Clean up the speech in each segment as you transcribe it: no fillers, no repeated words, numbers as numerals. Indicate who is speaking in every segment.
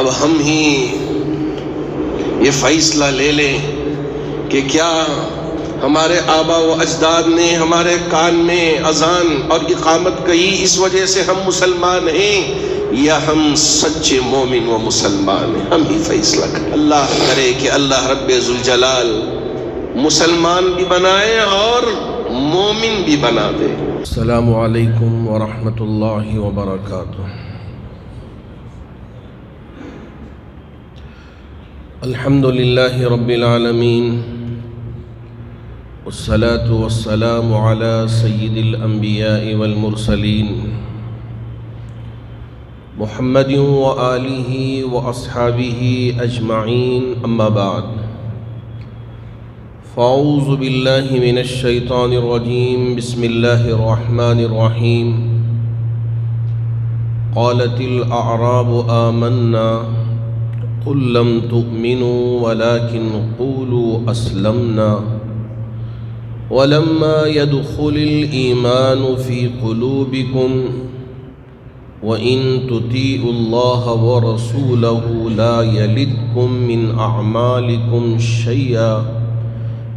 Speaker 1: اب ہم ہی یہ فیصلہ لے لیں کہ کیا ہمارے آبا و اجداد نے ہمارے کان میں اذان اور اقامت کہی اس وجہ سے ہم مسلمان ہیں، یا ہم سچے مومن و مسلمان ہیں؟ ہم ہی فیصلہ کریں۔ اللہ کرے کہ اللہ رب ذوالجلال مسلمان بھی بنائے اور مومن بھی بنا دے۔ السلام علیکم ورحمۃ اللہ وبرکاتہ۔ الحمد للہ رب العالمین، والصلاة والسلام على سید الانبیاء والمرسلین محمد وآلہ واصحابہ اجمعین، اما بعد، فاعوذ باللہ من الشیطان الرجیم، بسم اللہ الرحمن الرحیم۔ قالت الاعراب آمنا قل لم تؤمنوا ولكن قولوا اسلمنا ولما يدخل الإيمان في قلوبكم وإن تطيعوا الله ورسوله لا يلدكم من أعمالكم شيئا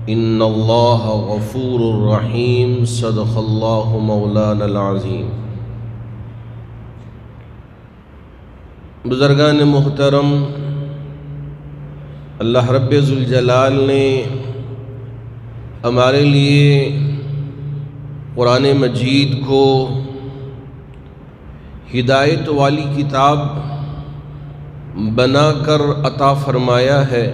Speaker 1: إن الله غفور رحيم، صدق الله مولانا العظيم۔ بزرگان محترم، اللہ رب ذوالجلال نے ہمارے لیے قرآن مجید کو ہدایت والی کتاب بنا کر عطا فرمایا ہے۔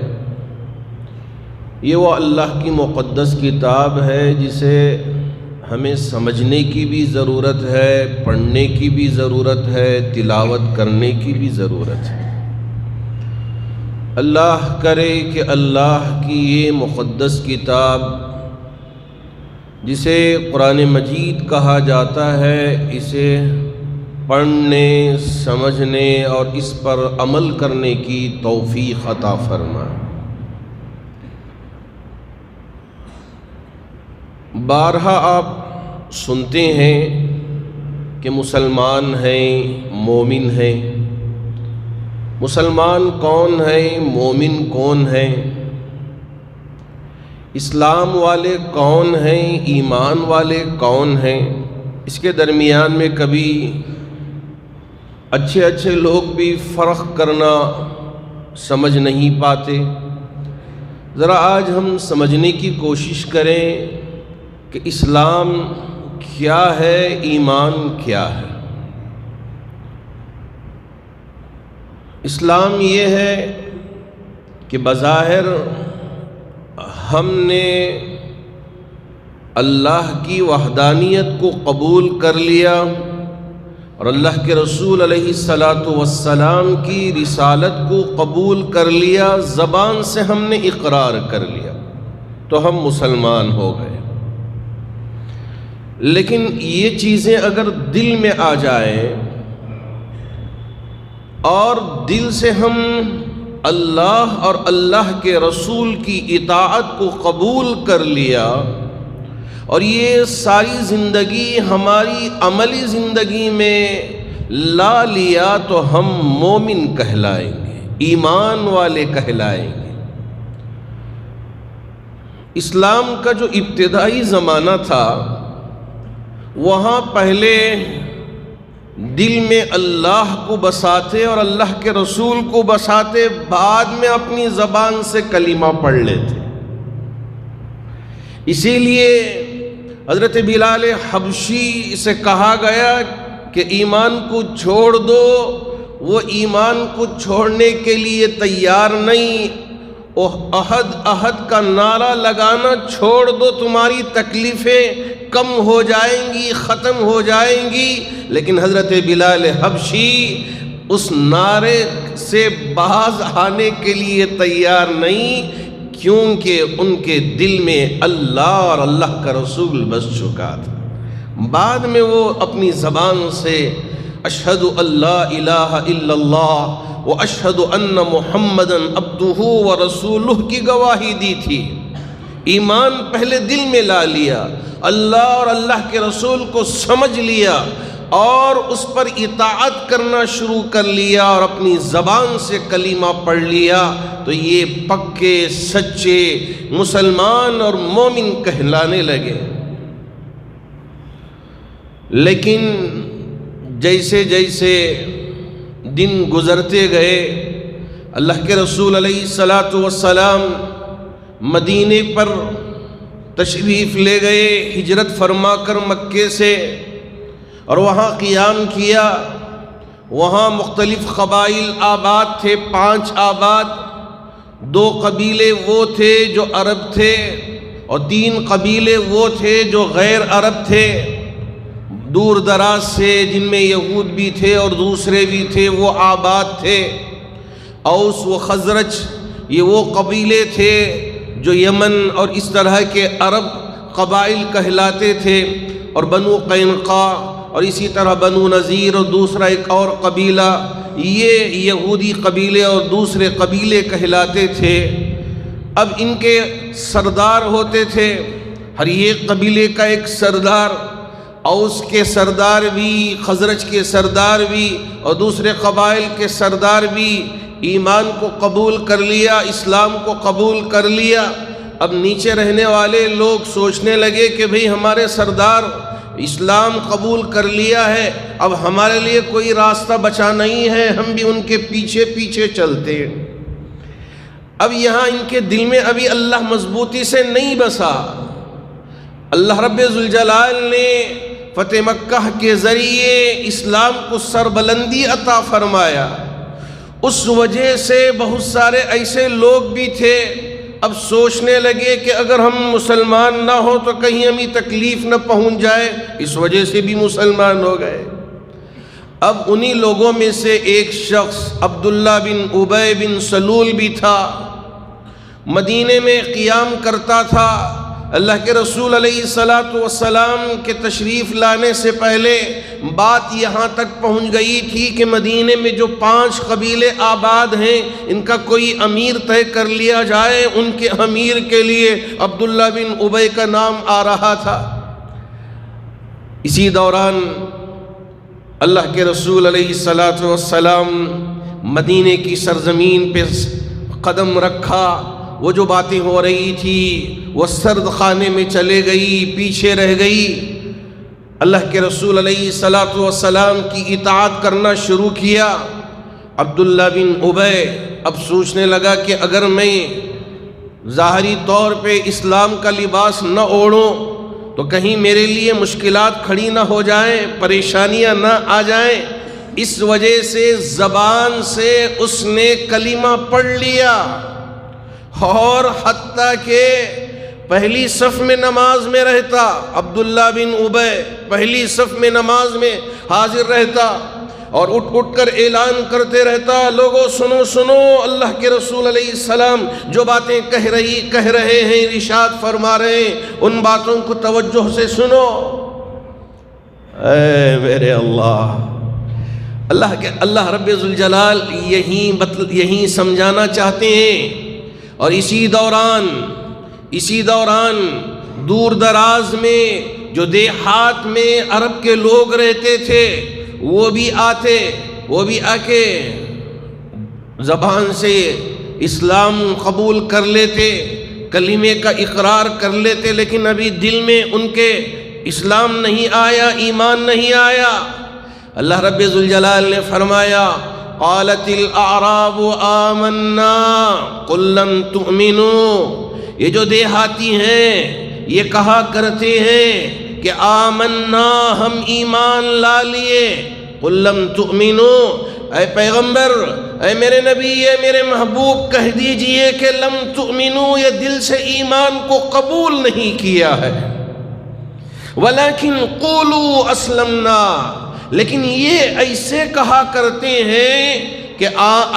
Speaker 1: یہ وہ اللہ کی مقدس کتاب ہے جسے ہمیں سمجھنے کی بھی ضرورت ہے، پڑھنے کی بھی ضرورت ہے، تلاوت کرنے کی بھی ضرورت ہے۔ اللہ کرے کہ اللہ کی یہ مقدس کتاب جسے قرآن مجید کہا جاتا ہے، اسے پڑھنے، سمجھنے اور اس پر عمل کرنے کی توفیق عطا فرمائے۔ بارہا آپ سنتے ہیں کہ مسلمان ہیں، مومن ہیں۔ مسلمان کون ہیں؟ مومن کون ہیں؟ اسلام والے کون ہیں؟ ایمان والے کون ہیں؟ اس کے درمیان میں کبھی اچھے لوگ بھی فرق کرنا سمجھ نہیں پاتے۔ ذرا آج ہم سمجھنے کی کوشش کریں کہ اسلام کیا ہے، ایمان کیا ہے۔ اسلام یہ ہے کہ بظاہر ہم نے اللہ کی وحدانیت کو قبول کر لیا اور اللہ کے رسول علیہ الصلاۃ والسلام کی رسالت کو قبول کر لیا، زبان سے ہم نے اقرار کر لیا تو ہم مسلمان ہو گئے۔ لیکن یہ چیزیں اگر دل میں آ جائیں اور دل سے ہم اللہ اور اللہ کے رسول کی اطاعت کو قبول کر لیا اور یہ ساری زندگی ہماری عملی زندگی میں لا لیا تو ہم مومن کہلائیں گے، ایمان والے کہلائیں گے۔ اسلام کا جو ابتدائی زمانہ تھا، وہاں پہلے دل میں اللہ کو بساتے اور اللہ کے رسول کو بساتے، بعد میں اپنی زبان سے کلمہ پڑھ لیتے۔ اسی لیے حضرت بلال حبشی سے کہا گیا کہ ایمان کو چھوڑ دو، وہ ایمان کو چھوڑنے کے لیے تیار نہیں۔ احد کا نعرہ لگانا چھوڑ دو، تمہاری تکلیفیں کم ہو جائیں گی، ختم ہو جائیں گی۔ لیکن حضرت بلال حبشی اس نعرے سے باز آنے کے لیے تیار نہیں، کیونکہ ان کے دل میں اللہ اور اللہ کا رسول بس چکا تھا۔ بعد میں وہ اپنی زبان سے اشہد اللہ الہ الا اللہ واشہد ان محمدا عبدہ ورسولہ کی گواہی دی تھی۔ ایمان پہلے دل میں لا لیا، اللہ اور اللہ کے رسول کو سمجھ لیا، اور اس پر اطاعت کرنا شروع کر لیا اور اپنی زبان سے کلمہ پڑھ لیا تو یہ پکے سچے مسلمان اور مومن کہلانے لگے۔ لیکن جیسے جیسے دن گزرتے گئے اللہ کے رسول علیہ الصلاۃ والسلام مدینے پر تشریف لے گئے، ہجرت فرما کر مکے سے، اور وہاں قیام کیا۔ وہاں مختلف قبائل آباد تھے، 5 آباد، 2 قبیلے وہ تھے جو عرب تھے اور 3 قبیلے وہ تھے جو غیر عرب تھے، دور دراز سے، جن میں یہود بھی تھے اور دوسرے بھی تھے، وہ آباد تھے۔ اوس و خزرج یہ وہ قبیلے تھے جو یمن اور اس طرح کے عرب قبائل کہلاتے تھے، اور بنو قینقاع اور اسی طرح بنو نذیر اور دوسرا ایک اور قبیلہ، یہ یہودی قبیلے اور دوسرے قبیلے کہلاتے تھے۔ اب ان کے سردار ہوتے تھے، ہر ایک قبیلے کا ایک سردار، اوس کے سردار بھی، خزرج کے سردار بھی اور دوسرے قبائل کے سردار بھی ایمان کو قبول کر لیا، اسلام کو قبول کر لیا۔ اب نیچے رہنے والے لوگ سوچنے لگے کہ بھئی ہمارے سردار اسلام قبول کر لیا ہے، اب ہمارے لیے کوئی راستہ بچا نہیں ہے، ہم بھی ان کے پیچھے پیچھے چلتے ہیں۔ اب یہاں ان کے دل میں ابھی اللہ مضبوطی سے نہیں بسا۔ اللہ رب ذوالجلال نے فتح مکہ کے ذریعے اسلام کو سربلندی عطا فرمایا، اس وجہ سے بہت سارے ایسے لوگ بھی تھے اب سوچنے لگے کہ اگر ہم مسلمان نہ ہو تو کہیں ہمیں تکلیف نہ پہنچ جائے، اس وجہ سے بھی مسلمان ہو گئے۔ اب انہی لوگوں میں سے ایک شخص عبداللہ بن ابی بن سلول بھی تھا، مدینے میں قیام کرتا تھا۔ اللہ کے رسول علیہ الصلاۃ والسلام کے تشریف لانے سے پہلے بات یہاں تک پہنچ گئی تھی کہ مدینے میں جو 5 قبیلے آباد ہیں ان کا کوئی امیر طے کر لیا جائے۔ ان کے امیر کے لیے عبداللہ بن ابی کا نام آ رہا تھا۔ اسی دوران اللہ کے رسول علیہ الصلاۃ والسلام مدینے کی سرزمین پہ قدم رکھا، وہ جو باتیں ہو رہی تھی وہ سرد خانے میں چلے گئی، پیچھے رہ گئی۔ اللہ کے رسول علیہ الصلاۃ والسلام کی اطاعت کرنا شروع کیا۔ عبداللہ بن ابی اب سوچنے لگا کہ اگر میں ظاہری طور پہ اسلام کا لباس نہ اوڑھوں تو کہیں میرے لیے مشکلات کھڑی نہ ہو جائیں، پریشانیاں نہ آ جائیں، اس وجہ سے زبان سے اس نے کلمہ پڑھ لیا، اور حتیٰ کہ پہلی صف میں نماز میں رہتا۔ عبداللہ بن ابی پہلی صف میں نماز میں حاضر رہتا اور اٹھ کر اعلان کرتے رہتا، لوگوں سنو سنو، اللہ کے رسول علیہ السلام جو باتیں کہہ رہے ہیں، ارشاد فرما رہے ہیں، ان باتوں کو توجہ سے سنو۔ اے میرے اللہ رب ذوالجلال یہی سمجھانا چاہتے ہیں۔ اور اسی دوران دور دراز میں جو دیہات میں عرب کے لوگ رہتے تھے وہ بھی آ کے زبان سے اسلام قبول کر لیتے، کلمے کا اقرار کر لیتے، لیکن ابھی دل میں ان کے اسلام نہیں آیا، ایمان نہیں آیا۔ اللہ رب ذوالجلال نے فرمایا، قالت الاعراب آمنا قل لم تؤمنوا، یہ جو دیہاتی ہیں یہ کہا کرتے ہیں کہ آمنا، ہم ایمان لا لیے، قل لم تؤمنوا، اے پیغمبر، اے میرے نبی، اے میرے محبوب، کہہ دیجئے کہ لم تؤمنوا، یہ دل سے ایمان کو قبول نہیں کیا ہے، ولیکن قولوا اسلمنا، لیکن یہ ایسے کہا کرتے ہیں کہ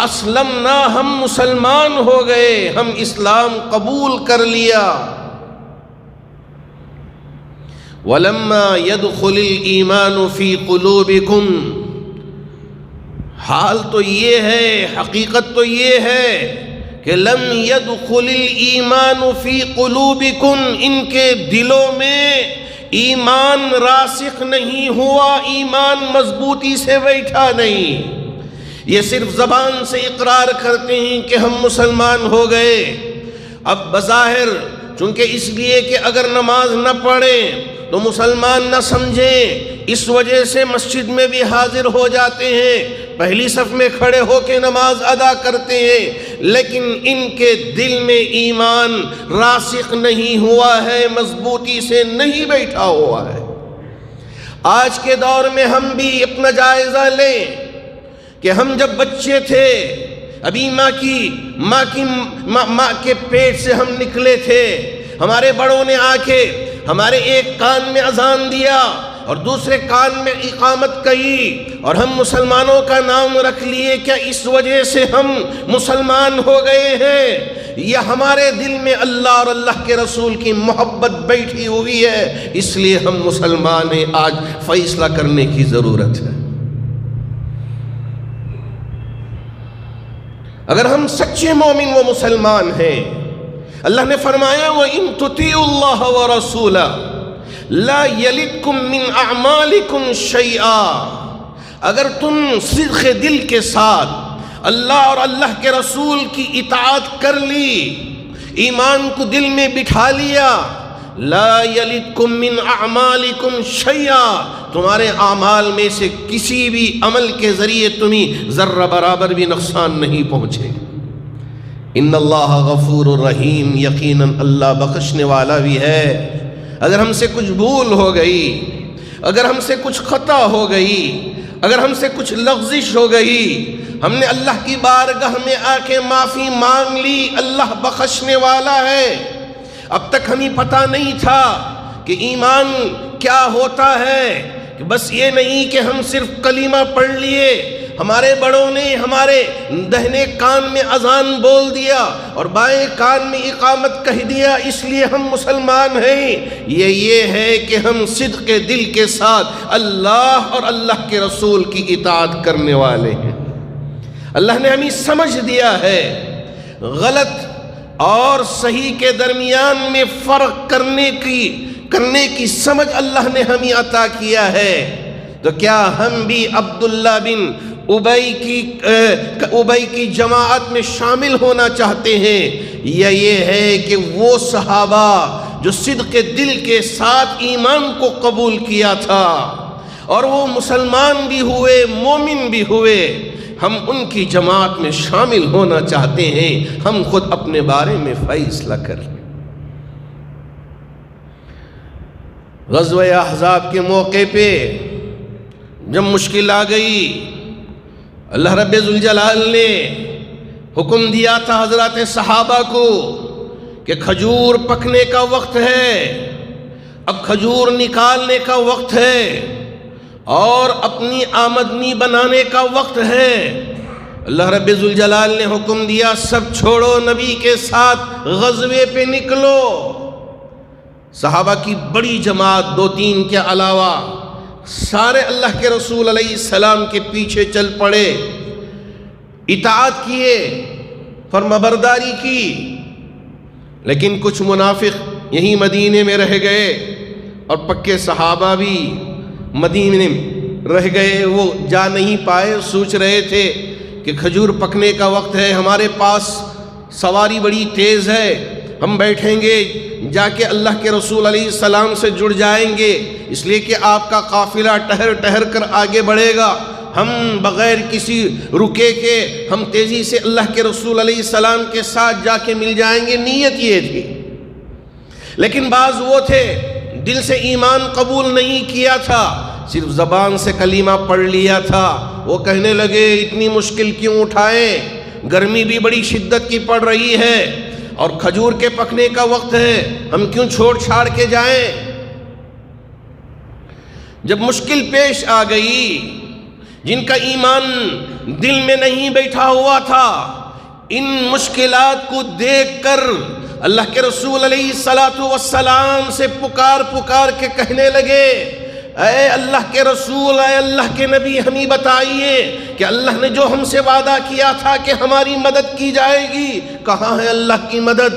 Speaker 1: اسلمنا، ہم مسلمان ہو گئے، ہم اسلام قبول کر لیا۔ وَلَمَّا يَدْخُلِ الْإِيمَانُ فِي قُلُوبِكُمْ، حال تو یہ ہے، حقیقت تو یہ ہے کہ لم يدخل الایمان فی قلوبکم، ان کے دلوں میں ایمان راسخ نہیں ہوا، ایمان مضبوطی سے بیٹھا نہیں۔ یہ صرف زبان سے اقرار کرتے ہیں کہ ہم مسلمان ہو گئے۔ اب بظاہر چونکہ اس لیے کہ اگر نماز نہ پڑھیں تو مسلمان نہ سمجھیں، اس وجہ سے مسجد میں بھی حاضر ہو جاتے ہیں، پہلی صف میں کھڑے ہو کے نماز ادا کرتے ہیں، لیکن ان کے دل میں ایمان راسخ نہیں ہوا ہے، مضبوطی سے نہیں بیٹھا ہوا ہے۔ آج کے دور میں ہم بھی اپنا جائزہ لیں کہ ہم جب بچے تھے، ابھی ماں کے پیٹ سے ہم نکلے تھے، ہمارے بڑوں نے آ کے ہمارے ایک کان میں اذان دیا اور دوسرے کان میں اقامت کہی اور ہم مسلمانوں کا نام رکھ لیے۔ کیا اس وجہ سے ہم مسلمان ہو گئے ہیں، یا ہمارے دل میں اللہ اور اللہ کے رسول کی محبت بیٹھی ہوئی ہے، اس لیے ہم مسلمان ہیں؟ آج فیصلہ کرنے کی ضرورت ہے۔ اگر ہم سچے مومن و مسلمان ہیں، اللہ نے فرمایا وَإِن تُطِيعُوا اللَّهَ وَرَسُولَهُ لَا يَلِدْكُم مِّنْ أَعْمَالِكُمْ شَيْئًا، اگر تم صدق دل کے ساتھ اللہ اور اللہ کے رسول کی اطاعت کر لی، ایمان کو دل میں بٹھا لیا، لا یلدکم من اعمالکم شیئا، تمہارے اعمال میں سے کسی بھی عمل کے ذریعے تمہیں ذرہ برابر بھی نقصان نہیں پہنچے۔ ان اللہ غفور الرحیم، یقیناً اللہ بخشنے والا بھی ہے۔ اگر ہم سے کچھ بھول ہو گئی، اگر ہم سے کچھ خطا ہو گئی، اگر ہم سے کچھ لغزش ہو گئی، ہم نے اللہ کی بارگاہ میں آ کے معافی مانگ لی، اللہ بخشنے والا ہے۔ اب تک ہمیں پتہ نہیں تھا کہ ایمان کیا ہوتا ہے، کہ بس یہ نہیں کہ ہم صرف کلمہ پڑھ لیے، ہمارے بڑوں نے ہمارے دہنے کان میں اذان بول دیا اور بائیں کان میں اقامت کہہ دیا اس لیے ہم مسلمان ہیں۔ یہ ہے کہ ہم صدق دل کے ساتھ اللہ اور اللہ کے رسول کی اطاعت کرنے والے ہیں۔ اللہ نے ہمیں سمجھ دیا ہے، غلط اور صحیح کے درمیان میں فرق کرنے کی سمجھ اللہ نے ہمیں عطا کیا ہے۔ تو کیا ہم بھی عبداللہ بن ابی کی جماعت میں شامل ہونا چاہتے ہیں، یا یہ ہے کہ وہ صحابہ جو صدق دل کے ساتھ ایمان کو قبول کیا تھا اور وہ مسلمان بھی ہوئے، مومن بھی ہوئے، ہم ان کی جماعت میں شامل ہونا چاہتے ہیں؟ ہم خود اپنے بارے میں فیصلہ کر لیں۔ غزوہ احزاب کے موقع پہ جب مشکل آ گئی، اللہ رب ذوالجلال نے حکم دیا تھا حضرات صحابہ کو کہ کھجور پکنے کا وقت ہے، اب کھجور نکالنے کا وقت ہے اور اپنی آمدنی بنانے کا وقت ہے۔ اللہ رب ذوالجلال نے حکم دیا سب چھوڑو، نبی کے ساتھ غزوے پہ نکلو۔ صحابہ کی بڑی جماعت، 2-3 کے علاوہ سارے اللہ کے رسول علیہ السلام کے پیچھے چل پڑے، اطاعت کیے، فرمانبرداری کی۔ لیکن کچھ منافق یہیں مدینے میں رہ گئے اور پکے صحابہ بھی مدینے میں رہ گئے، وہ جا نہیں پائے۔ سوچ رہے تھے کہ کھجور پکنے کا وقت ہے، ہمارے پاس سواری بڑی تیز ہے، ہم بیٹھیں گے جا کے اللہ کے رسول علیہ السلام سے جڑ جائیں گے، اس لیے کہ آپ کا قافلہ ٹہر ٹہر کر آگے بڑھے گا، ہم بغیر کسی رکے کے ہم تیزی سے اللہ کے رسول علیہ السلام کے ساتھ جا کے مل جائیں گے، نیت یہ تھی۔ لیکن بعض وہ تھے دل سے ایمان قبول نہیں کیا تھا، صرف زبان سے کلمہ پڑھ لیا تھا، وہ کہنے لگے اتنی مشکل کیوں اٹھائیں، گرمی بھی بڑی شدت کی پڑ رہی ہے اور کھجور کے پکنے کا وقت ہے، ہم کیوں چھوڑ چھاڑ کے جائیں۔ جب مشکل پیش آ گئی، جن کا ایمان دل میں نہیں بیٹھا ہوا تھا، ان مشکلات کو دیکھ کر اللہ کے رسول علیہ السلام سے پکار کے کہنے لگے اے اللہ کے رسول، اے اللہ کے نبی، ہمیں بتائیے کہ اللہ نے جو ہم سے وعدہ کیا تھا کہ ہماری مدد کی جائے گی، کہاں ہے اللہ کی مدد؟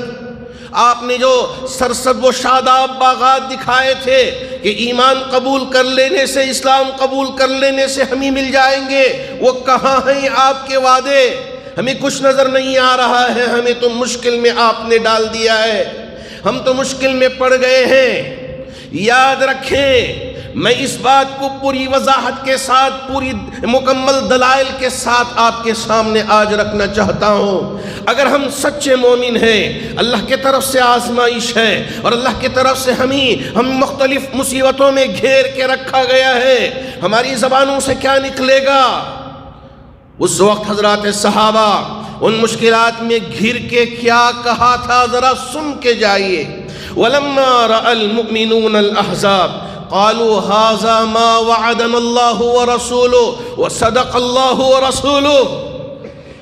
Speaker 1: آپ نے جو سرسبز و شاداب باغات دکھائے تھے کہ ایمان قبول کر لینے سے، اسلام قبول کر لینے سے ہم ہی مل جائیں گے، وہ کہاں ہیں آپ کے وعدے؟ ہمیں کچھ نظر نہیں آ رہا ہے، ہمیں تو مشکل میں آپ نے ڈال دیا ہے، ہم تو مشکل میں پڑ گئے ہیں۔ یاد رکھیں، میں اس بات کو پوری وضاحت کے ساتھ، پوری مکمل دلائل کے ساتھ آپ کے سامنے آج رکھنا چاہتا ہوں۔ اگر ہم سچے مومن ہیں، اللہ کے طرف سے آزمائش ہے اور اللہ کی طرف سے ہم مختلف مصیبتوں میں گھیر کے رکھا گیا ہے، ہماری زبانوں سے کیا نکلے گا؟ اس وقت حضرات صحابہ ان مشکلات میں گھر کے کیا کہا تھا، ذرا سن کے جائیے۔ وَلَمَّا رَأَى الْمُؤْمِنُونَ الْأَحْزَابَ قالوا هذا ما وعدنا الله ورسوله وصدق الله ورسوله۔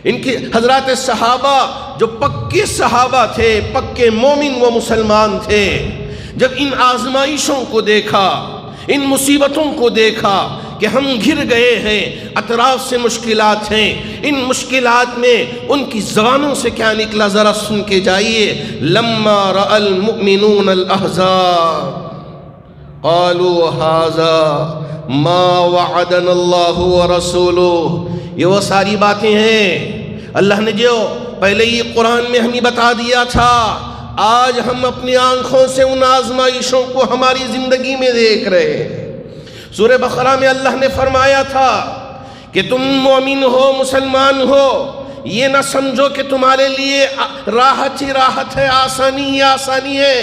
Speaker 1: ان کی حضرات صحابہ جو پکے صحابہ تھے، پکے مومن و مسلمان تھے، جب ان آزمائشوں کو دیکھا، ان مصیبتوں کو دیکھا کہ ہم گھر گئے ہیں، اطراف سے مشکلات ہیں، ان مشکلات میں ان کی زبانوں سے کیا نکلا، ذرا سن کے جائیے۔ لما رأى المؤمنون الأحزاب قالوا هذا ما وعدنا الله ورسوله۔ یہ وہ ساری باتیں ہیں اللہ نے جو پہلے ہی قرآن میں ہمیں بتا دیا تھا، آج ہم اپنی آنکھوں سے ان آزمائشوں کو ہماری زندگی میں دیکھ رہے ہیں۔ سورہ بقرہ میں اللہ نے فرمایا تھا کہ تم مومن ہو، مسلمان ہو، یہ نہ سمجھو کہ تمہارے لیے راحت ہی راحت ہے، آسانی ہی آسانی ہے،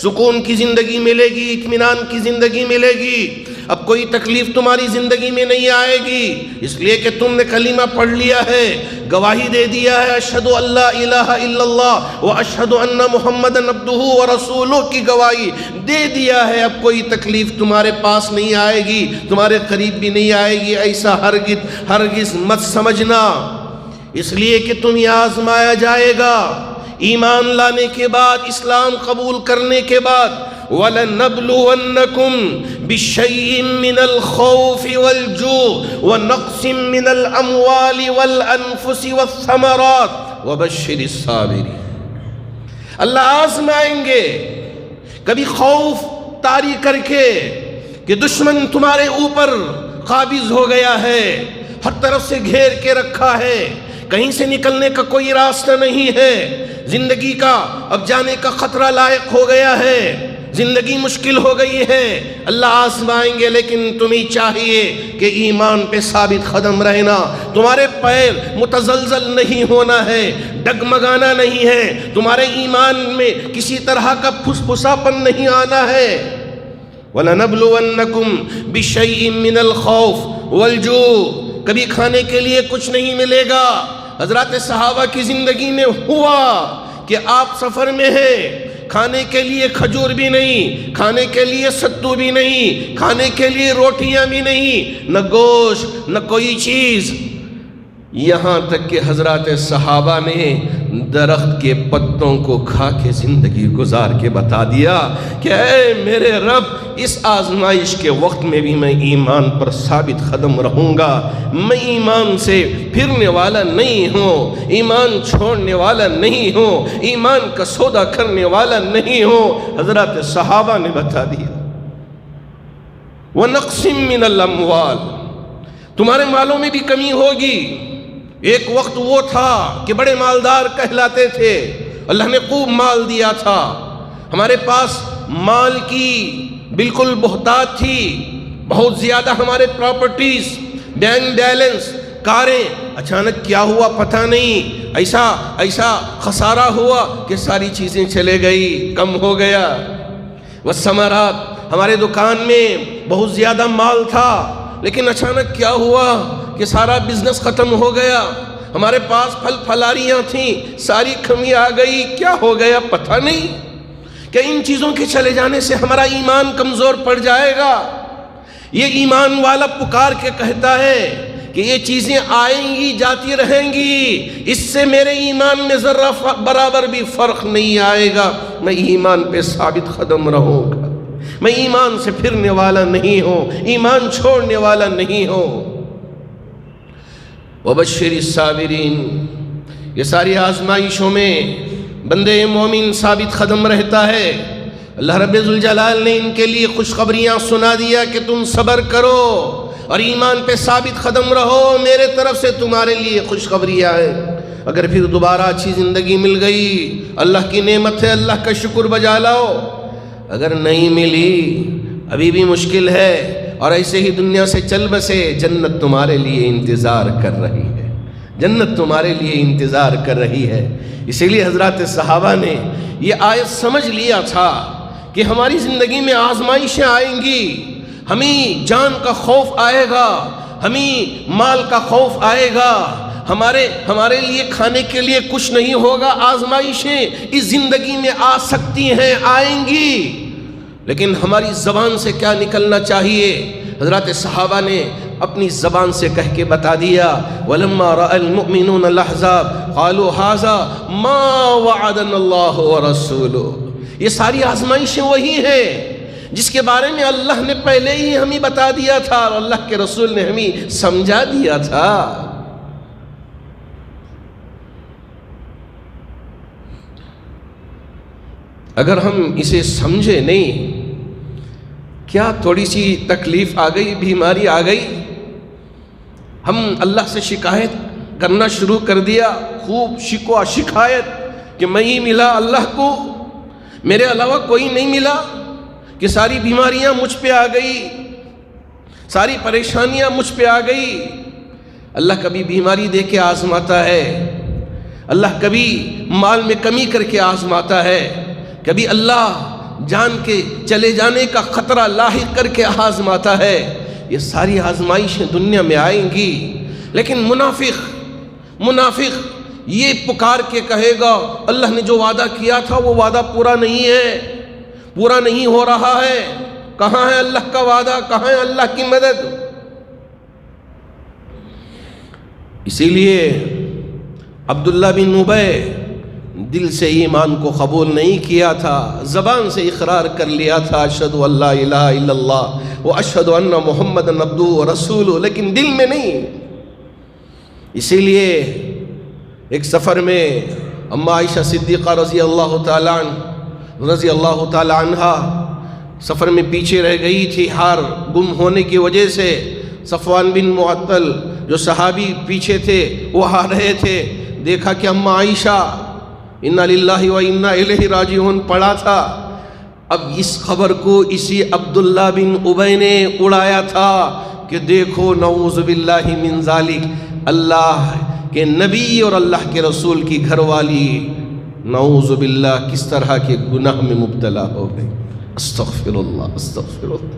Speaker 1: سکون کی زندگی ملے گی، اطمینان کی زندگی ملے گی، اب کوئی تکلیف تمہاری زندگی میں نہیں آئے گی، اس لیے کہ تم نے کلمہ پڑھ لیا ہے، گواہی دے دیا ہے، اشہد ان لا الہ الا اللہ و اشہد ان محمد عبدہ و رسولہ کی گواہی دے دیا ہے، اب کوئی تکلیف تمہارے پاس نہیں آئے گی، تمہارے قریب بھی نہیں آئے گی، ایسا ہرگز مت سمجھنا، اس لیے کہ تمہیں آزمایا جائے گا۔ ایمان لانے کے بعد، اسلام قبول کرنے کے بعد، وَلَنَبْلُوَنَّكُمْ بِشَيْءٍ مِّنَ الْخَوْفِ وَالْجُوعِ وَنَقْصٍ مِّنَ الْأَمْوَالِ وَالْأَنفُسِ وَالثَّمَرَاتِ وَبَشِّرِ الصَّابِرِينَ۔ اللہ آزمائیں گے، کبھی خوف طاری کر کے کہ دشمن تمہارے اوپر قابض ہو گیا ہے، ہر طرف سے گھیر کے رکھا ہے، کہیں سے نکلنے کا کوئی راستہ نہیں ہے، زندگی کا اب جانے کا خطرہ لاحق ہو گیا ہے، زندگی مشکل ہو گئی ہے، اللہ آزمائیں گے، لیکن تمہیں چاہیے کہ ایمان پہ ثابت قدم رہنا، تمہارے پیر متزلزل نہیں ہونا ہے، ڈگمگانا نہیں ہے، تمہارے ایمان میں کسی طرح کا پھسپھساپن نہیں آنا ہے۔ وَلَنَبْلُوَنَّكُمْ بِشَيْءٍ مِّنَ الْخَوْفِ وَالْجُوعِ، کبھی کھانے کے لیے کچھ نہیں ملے گا۔ حضرات صحابہ کی زندگی میں ہوا کہ آپ سفر میں ہیں، کھانے کے لیے کھجور بھی نہیں، کھانے کے لیے ستو بھی نہیں، کھانے کے لیے روٹیاں بھی نہیں، نہ گوشت نہ کوئی چیز، یہاں تک کہ حضرات صحابہ نے درخت کے پتوں کو کھا کے زندگی گزار کے بتا دیا کہ اے میرے رب، اس آزمائش کے وقت میں بھی میں ایمان پر ثابت قدم رہوں گا، میں ایمان سے پھرنے والا نہیں ہوں، ایمان چھوڑنے والا نہیں ہوں، ایمان کا سودا کرنے والا نہیں ہوں۔ حضرات صحابہ نے بتا دیا۔ وَنَقْسِم مِّنَ الْأَمْوَالِ، تمہارے مالوں میں بھی کمی ہوگی۔ ایک وقت وہ تھا کہ بڑے مالدار کہلاتے تھے، اللہ نے خوب مال دیا تھا، ہمارے پاس مال کی بالکل بہتات تھی، بہت زیادہ ہمارے پراپرٹیز، بینک بیلنس، کاریں، اچانک کیا ہوا پتہ نہیں، ایسا خسارہ ہوا کہ ساری چیزیں چلے گئی، کم ہو گیا۔ والثمرات، ہمارے دکان میں بہت زیادہ مال تھا، لیکن اچانک کیا ہوا کہ سارا بزنس ختم ہو گیا، ہمارے پاس پھل پھلاریاں تھیں، ساری کمی آ گئی، کیا ہو گیا پتہ نہیں، کہ ان چیزوں کے چلے جانے سے ہمارا ایمان کمزور پڑ جائے گا۔ یہ ایمان والا پکار کے کہتا ہے کہ یہ چیزیں آئیں گی، جاتی رہیں گی، اس سے میرے ایمان میں ذرہ برابر بھی فرق نہیں آئے گا، میں ایمان پہ ثابت قدم رہوں گا، میں ایمان سے پھرنے والا نہیں ہوں، ایمان چھوڑنے والا نہیں ہوں۔ وَبَشِّرِ الصَّابِرِينَ، یہ ساری آزمائشوں میں بندے مومن ثابت قدم رہتا ہے۔ اللہ رب ذوالجلال نے ان کے لیے خوشخبریاں سنا دیا کہ تم صبر کرو اور ایمان پہ ثابت قدم رہو، میرے طرف سے تمہارے لیے خوشخبریاں ہیں۔ اگر پھر دوبارہ اچھی زندگی مل گئی، اللہ کی نعمت ہے، اللہ کا شکر بجا لاؤ۔ اگر نہیں ملی، ابھی بھی مشکل ہے اور ایسے ہی دنیا سے چل بسے، جنت تمہارے لیے انتظار کر رہی ہے، جنت تمہارے لیے انتظار کر رہی ہے۔ اسی لیے حضرات صحابہ نے یہ آیت سمجھ لیا تھا کہ ہماری زندگی میں آزمائشیں آئیں گی، ہمیں جان کا خوف آئے گا، ہمیں مال کا خوف آئے گا، ہمارے لیے کھانے کے لیے کچھ نہیں ہوگا، آزمائشیں اس زندگی میں آ سکتی ہیں، آئیں گی، لیکن ہماری زبان سے کیا نکلنا چاہیے؟ حضرات صحابہ نے اپنی زبان سے کہہ کے بتا دیا، وَلَمَّا رَأَى الْمُؤْمِنُونَ الْأَحْزَابَ قَالُوا هَذَا مَا وَعَدَنَا اللَّهُ وَرَسُولُهُ۔ یہ ساری آزمائشیں وہی ہیں جس کے بارے میں اللہ نے پہلے ہی ہمیں بتا دیا تھا اور اللہ کے رسول نے ہمیں سمجھا دیا تھا۔ اگر ہم اسے سمجھے نہیں، کیا تھوڑی سی تکلیف آ گئی، بیماری آ گئی، ہم اللہ سے شکایت کرنا شروع کر دیا، خوب شکوہ شکایت کہ میں ہی ملا اللہ کو، میرے علاوہ کوئی نہیں ملا، کہ ساری بیماریاں مجھ پہ آ گئی، ساری پریشانیاں مجھ پہ آ گئی۔ اللہ کبھی بیماری دے کے آزماتا ہے، اللہ کبھی مال میں کمی کر کے آزماتا ہے، کبھی اللہ جان کے چلے جانے کا خطرہ لاحق کر کے آزماتا ہے۔ یہ ساری آزمائشیں دنیا میں آئیں گی، لیکن منافق یہ پکار کے کہے گا اللہ نے جو وعدہ کیا تھا وہ وعدہ پورا نہیں ہے، پورا نہیں ہو رہا ہے، کہاں ہے اللہ کا وعدہ، کہاں ہے اللہ کی مدد؟ اسی لیے عبداللہ بن ابی دل سے ایمان کو قبول نہیں کیا تھا، زبان سے اقرار کر لیا تھا اشہد ان لا الہ الا اللہ واشہد ان محمد عبدہ ورسولہ، لیکن دل میں نہیں۔ اسی لیے ایک سفر میں اما عائشہ صدیقہ رضی اللہ تعالی عنہا سفر میں پیچھے رہ گئی تھی، ہار گم ہونے کی وجہ سے۔ صفوان بن معطل جو صحابی پیچھے تھے وہ آ رہے تھے، دیکھا کہ اما عائشہ انا للہ و انا الیہ راجعون پڑھا تھا۔ اب اس خبر کو اسی عبداللہ بن ابی نے اڑایا تھا کہ دیکھو نعوذ باللہ من ذالک، اللہ کے نبی اور اللہ کے رسول کی گھر والی نعوذ باللہ کس طرح کے گناہ میں مبتلا ہو گئی۔ استغفر اللہ استغفر اللہ۔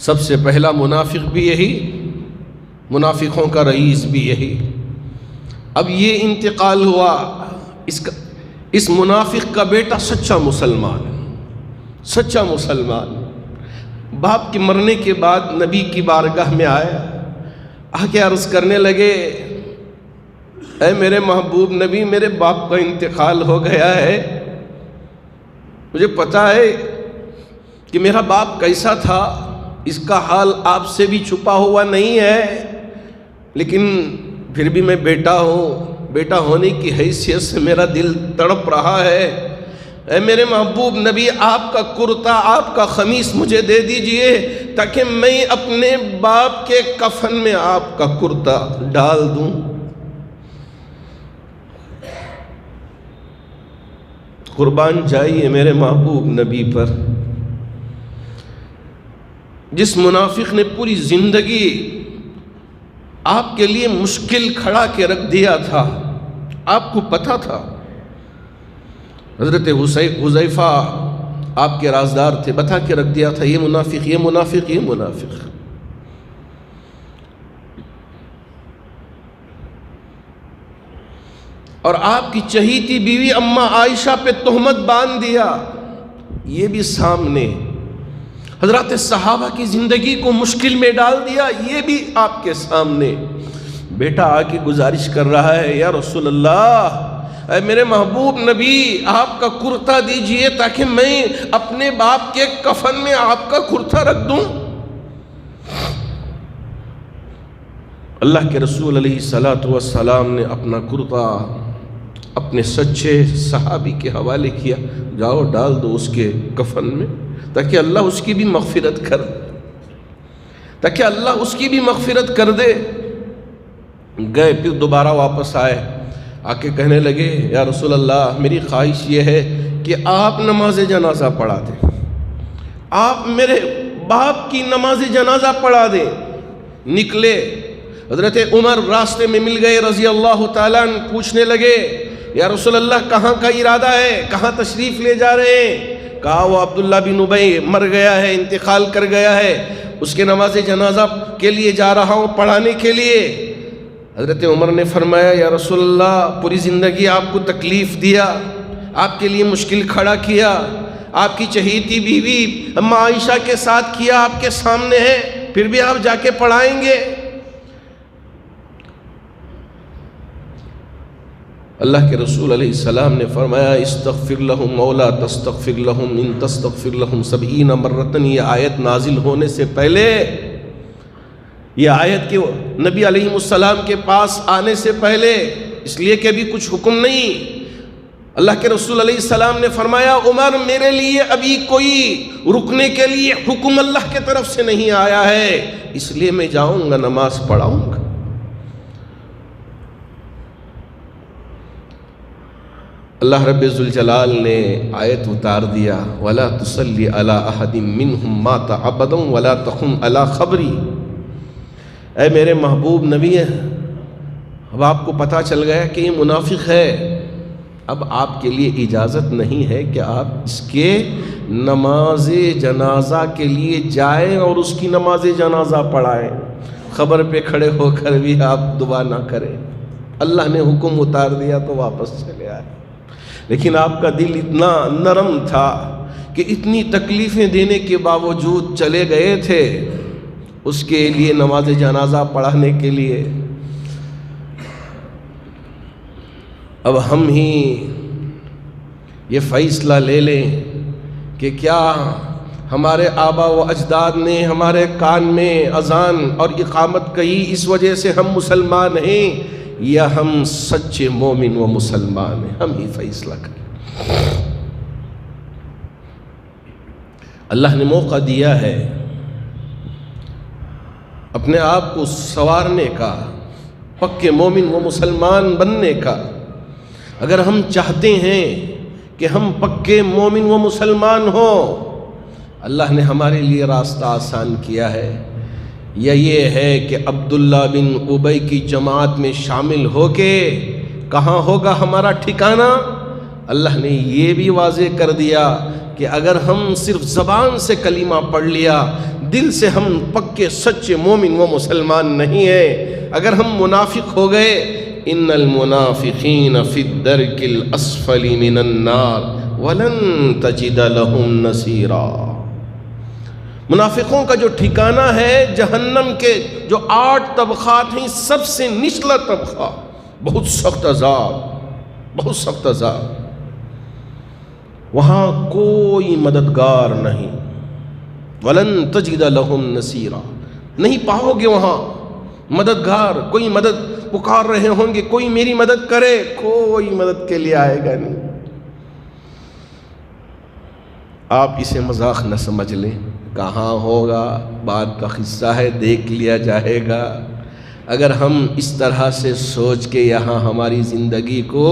Speaker 1: سب سے پہلا منافق بھی یہی، منافقوں کا رئیس بھی یہی۔ اب یہ انتقال ہوا، اس منافق کا بیٹا سچا مسلمان باپ کے مرنے کے بعد نبی کی بارگاہ میں آیا، آ کے عرض کرنے لگے اے میرے محبوب نبی، میرے باپ کا انتقال ہو گیا ہے، مجھے پتا ہے کہ میرا باپ کیسا تھا، اس کا حال آپ سے بھی چھپا ہوا نہیں ہے، لیکن پھر بھی میں بیٹا ہوں، بیٹا ہونے کی حیثیت سے میرا دل تڑپ رہا ہے۔ اے میرے محبوب نبی، آپ کا کرتا، آپ کا خمیص مجھے دے دیجئے تاکہ میں اپنے باپ کے کفن میں آپ کا کرتا ڈال دوں۔ قربان جائیے میرے محبوب نبی پر۔ جس منافق نے پوری زندگی آپ کے لیے مشکل کھڑا کے رکھ دیا تھا، آپ کو پتا تھا، حضرت حذیفہ آپ کے رازدار تھے، بتا کے رکھ دیا تھا یہ منافق یہ منافق یہ منافق۔ اور آپ کی چہیتی بیوی اما عائشہ پہ تہمت باندھ دیا، یہ بھی سامنے۔ حضرات صحابہ کی زندگی کو مشکل میں ڈال دیا، یہ بھی آپ کے سامنے۔ بیٹا آ کے گزارش کر رہا ہے یا رسول اللہ، اے میرے محبوب نبی، آپ کا کرتا دیجئے تاکہ میں اپنے باپ کے کفن میں آپ کا کرتا رکھ دوں۔ اللہ کے رسول علیہ الصلاۃ والسلام نے اپنا کرتا اپنے سچے صحابی کے حوالے کیا، جاؤ ڈال دو اس کے کفن میں تاکہ اللہ اس کی بھی مغفرت کر دے، تاکہ اللہ اس کی بھی مغفرت کر دے۔ گئے، پھر دوبارہ واپس آئے، آ کے کہنے لگے یا رسول اللہ میری خواہش یہ ہے کہ آپ نماز جنازہ پڑھا دیں، آپ میرے باپ کی نماز جنازہ پڑھا دیں۔ نکلے، حضرت عمر راستے میں مل گئے رضی اللہ تعالیٰ عنہ، پوچھنے لگے یا رسول اللہ کہاں کا ارادہ ہے، کہاں تشریف لے جا رہے ہیں؟ کہا وہ عبداللہ بن ابی مر گیا ہے، انتقال کر گیا ہے، اس کے نماز جنازہ کے لیے جا رہا ہوں پڑھانے کے لیے۔ حضرت عمر نے فرمایا یا رسول اللہ پوری زندگی آپ کو تکلیف دیا، آپ کے لیے مشکل کھڑا کیا، آپ کی چہیتی بیوی اما عائشہ کے ساتھ کیا، آپ کے سامنے ہے، پھر بھی آپ جا کے پڑھائیں گے؟ اللہ کے رسول علیہ السلام نے فرمایا استغفر لہم مولا تستغفر لہم ان تستغفر لہم 70 مرتن۔ یہ آیت نازل ہونے سے پہلے، یہ آیت کے نبی علیہ السلام کے پاس آنے سے پہلے، اس لیے کہ ابھی کچھ حکم نہیں، اللہ کے رسول علیہ السلام نے فرمایا عمر میرے لیے ابھی کوئی رکنے کے لیے حکم اللہ کے طرف سے نہیں آیا ہے، اس لیے میں جاؤں گا نماز پڑھاؤں گا۔ اللہ رب ذوالجلال نے آیت اتار دیا وَلَا تُصَلِّ عَلَىٰ أَحَدٍ مِّنْهُمْ مَاتَ أَبَدًا وَلَا تَقُمْ عَلَىٰ قَبْرِهِ۔ اے میرے محبوب نبی ہیں، اب آپ کو پتہ چل گیا کہ یہ منافق ہے، اب آپ کے لیے اجازت نہیں ہے کہ آپ اس کے نماز جنازہ کے لیے جائیں اور اس کی نماز جنازہ پڑھائیں، خبر پہ کھڑے ہو کر بھی آپ دعا نہ کریں۔ اللہ نے حکم اتار دیا تو واپس چلے آئے، لیکن آپ کا دل اتنا نرم تھا کہ اتنی تکلیفیں دینے کے باوجود چلے گئے تھے اس کے لیے نماز جنازہ پڑھانے کے لیے۔ اب ہم ہی یہ فیصلہ لے لیں کہ کیا ہمارے آبا و اجداد نے ہمارے کان میں اذان اور اقامت کہی اس وجہ سے ہم مسلمان ہیں، یا ہم سچے مومن و مسلمان ہیں؟ ہم ہی فیصلہ کریں۔ اللہ نے موقع دیا ہے اپنے آپ کو سنوارنے کا، پکے مومن و مسلمان بننے کا۔ اگر ہم چاہتے ہیں کہ ہم پکے مومن و مسلمان ہوں، اللہ نے ہمارے لیے راستہ آسان کیا ہے، یا یہ ہے کہ عبداللہ بن ابی کی جماعت میں شامل ہو کے کہاں ہوگا ہمارا ٹھکانہ؟ اللہ نے یہ بھی واضح کر دیا کہ اگر ہم صرف زبان سے کلمہ پڑھ لیا، دل سے ہم پکے سچے مومن و مسلمان نہیں ہیں، اگر ہم منافق ہو گئے، ان المنافقین فی الدرک الاسفل من النار ولن تجد لهم نصیرا۔ منافقوں کا جو ٹھکانہ ہے جہنم کے جو 8 طبقات ہیں، سب سے نچلا طبقہ، بہت سخت عذاب، بہت سخت عذاب، وہاں کوئی مددگار نہیں، وَلَن تَجِدَ لَهُمْ نَصِيرًا، نہیں پاؤ گے وہاں مددگار، کوئی مدد پکار رہے ہوں گے کوئی میری مدد کرے، کوئی مدد کے لیے آئے گا نہیں۔ آپ اسے مذاق نہ سمجھ لیں، کہاں ہوگا، بعد کا قصہ ہے، دیکھ لیا جائے گا۔ اگر ہم اس طرح سے سوچ کے یہاں ہماری زندگی کو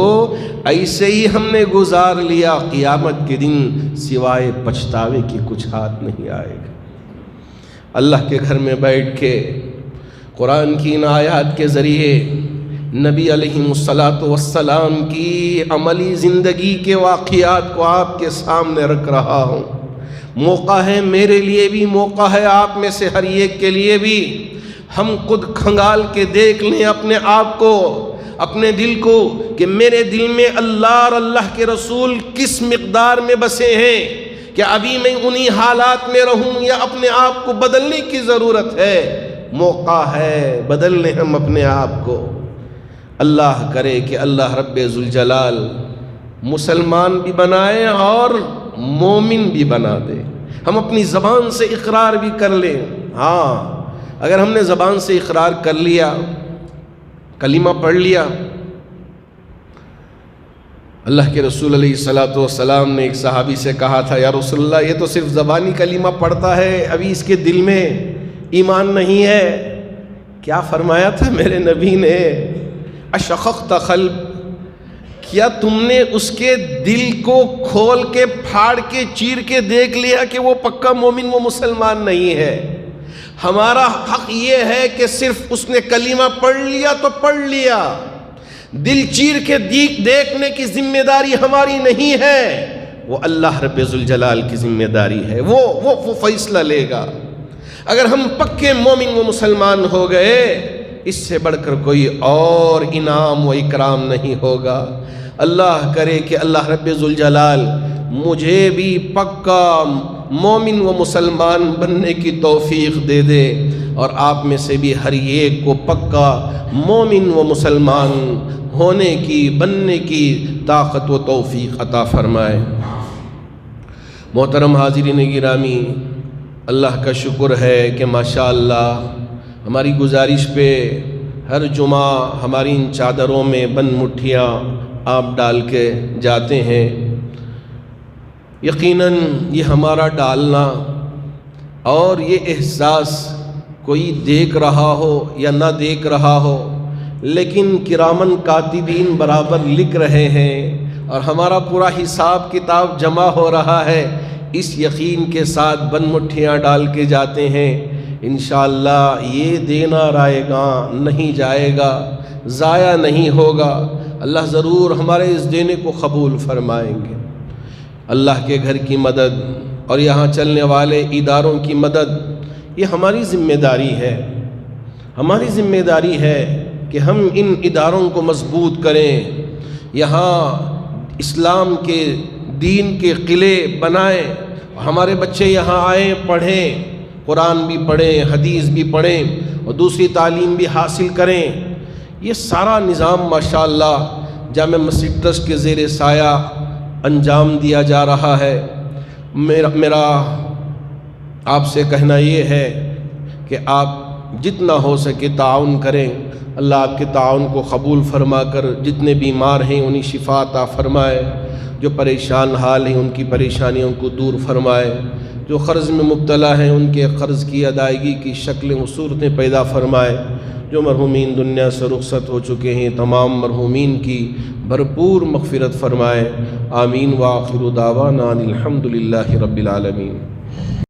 Speaker 1: ایسے ہی ہم نے گزار لیا، قیامت کے دن سوائے پچھتاوے کی کچھ ہاتھ نہیں آئے گا۔ اللہ کے گھر میں بیٹھ کے قرآن کی ان آیات کے ذریعے نبی علیہ الصلاۃ والسلام کی عملی زندگی کے واقعات کو آپ کے سامنے رکھ رہا ہوں۔ موقع ہے میرے لیے بھی، موقع ہے آپ میں سے ہر ایک کے لیے بھی، ہم خود کھنگال کے دیکھ لیں اپنے آپ کو، اپنے دل کو، کہ میرے دل میں اللہ اور اللہ کے رسول کس مقدار میں بسے ہیں، کہ ابھی میں انہی حالات میں رہوں یا اپنے آپ کو بدلنے کی ضرورت ہے۔ موقع ہے بدل لیں ہم اپنے آپ کو۔ اللہ کرے کہ اللہ رب ذوالجلال مسلمان بھی بنائے اور مومن بھی بنا دے۔ ہم اپنی زبان سے اقرار بھی کر لیں، ہاں اگر ہم نے زبان سے اقرار کر لیا کلمہ پڑھ لیا۔ اللہ کے رسول علیہ الصلوۃ والسلام نے ایک صحابی سے کہا تھا، یا رسول اللہ یہ تو صرف زبانی کلمہ پڑھتا ہے، ابھی اس کے دل میں ایمان نہیں ہے۔ کیا فرمایا تھا میرے نبی نے؟ اشققت قلب، کیا تم نے اس کے دل کو کھول کے پھاڑ کے چیر کے دیکھ لیا کہ وہ پکا مومن، وہ مسلمان نہیں ہے؟ ہمارا حق یہ ہے کہ صرف اس نے کلمہ پڑھ لیا تو پڑھ لیا، دل چیر کے دیکھنے کی ذمہ داری ہماری نہیں ہے، وہ اللہ رب ذوالجلال کی ذمہ داری ہے، وہ فیصلہ لے گا۔ اگر ہم پکے مومن و مسلمان ہو گئے، اس سے بڑھ کر کوئی اور انعام و اکرام نہیں ہوگا۔ اللہ کرے کہ اللہ رب ذوالجلال مجھے بھی پکا مومن و مسلمان بننے کی توفیق دے دے، اور آپ میں سے بھی ہر ایک کو پکا مومن و مسلمان ہونے کی، بننے کی طاقت و توفیق عطا فرمائے۔ محترم حاضرین گرامی، اللہ کا شکر ہے کہ ماشاءاللہ ہماری گزارش پہ ہر جمعہ ہماری ان چادروں میں بند مٹھیاں آپ ڈال کے جاتے ہیں۔ یقیناً یہ ہمارا ڈالنا اور یہ احساس کوئی دیکھ رہا ہو یا نہ دیکھ رہا ہو، لیکن کرامن کاتبین برابر لکھ رہے ہیں اور ہمارا پورا حساب کتاب جمع ہو رہا ہے، اس یقین کے ساتھ بند مٹھیاں ڈال کے جاتے ہیں۔ انشاءاللہ یہ دینا رائے گاں نہیں جائے گا، ضائع نہیں ہوگا، اللہ ضرور ہمارے اس دینے کو قبول فرمائیں گے۔ اللہ کے گھر کی مدد اور یہاں چلنے والے اداروں کی مدد، یہ ہماری ذمہ داری ہے۔ ہماری ذمہ داری ہے کہ ہم ان اداروں کو مضبوط کریں، یہاں اسلام کے دین کے قلعے بنائیں، ہمارے بچے یہاں آئیں، پڑھیں، قرآن بھی پڑھیں، حدیث بھی پڑھیں اور دوسری تعلیم بھی حاصل کریں۔ یہ سارا نظام ماشاءاللہ جامع مسجد ٹرسٹ کے زیر سایہ انجام دیا جا رہا ہے۔ میرا آپ سے کہنا یہ ہے کہ آپ جتنا ہو سکے تعاون کریں، اللہ آپ کے تعاون کو قبول فرما کر جتنے بیمار ہیں انہیں شفا عطا فرمائے، جو پریشان حال ہیں ان کی پریشانیوں کو دور فرمائے، جو قرض میں مبتلا ہیں ان کے قرض کی ادائیگی کی شکلیں و صورتیں پیدا فرمائے، جو مرحومین دنیا سے رخصت ہو چکے ہیں تمام مرحومین کی بھرپور مغفرت فرمائے۔ آمین وآخر دعوانا الحمدللہ رب العالمین۔